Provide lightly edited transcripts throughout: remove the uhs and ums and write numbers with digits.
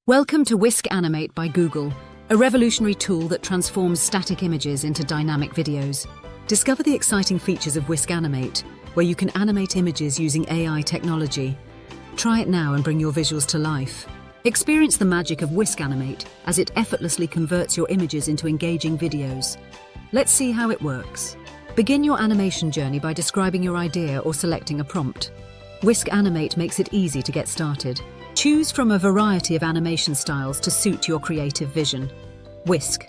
Welcome to Whisk Animate by Google, a revolutionary tool that transforms static images into dynamic videos. Discover the exciting features of Whisk Animate, where you can animate images using AI technology. Try it now and bring your visuals to life. Experience the magic of Whisk Animate as it effortlessly converts your images into engaging videos. Let's see how it works. Begin your animation journey by describing your idea or selecting a prompt. Whisk Animate makes it easy to get started. Choose from a variety of animation styles to suit your creative vision. Whisk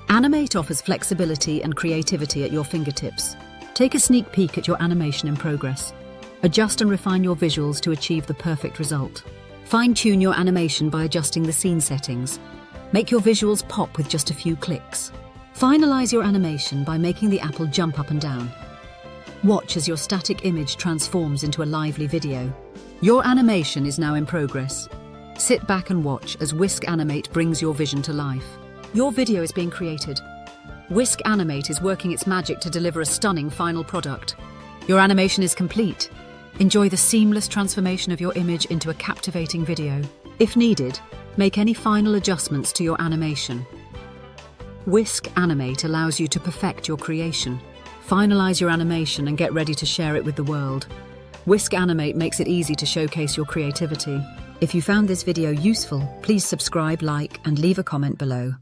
Animate offers flexibility and creativity at your fingertips. Take a sneak peek at your animation in progress. Adjust and refine your visuals to achieve the perfect result. Fine-tune your animation by adjusting the scene settings. Make your visuals pop with just a few clicks. Finalize your animation by making the apple jump up and down. Watch as your static image transforms into a lively video. Your animation is now in progress. Sit back and watch as Whisk Animate brings your vision to life. Your video is being created. Whisk Animate is working its magic to deliver a stunning final product. Your animation is complete. Enjoy the seamless transformation of your image into a captivating video. If needed, make any final adjustments to your animation. Whisk Animate allows you to perfect your creation. Finalize your animation and get ready to share it with the world. Whisk Animate makes it easy to showcase your creativity. If you found this video useful, please subscribe, like, and leave a comment below.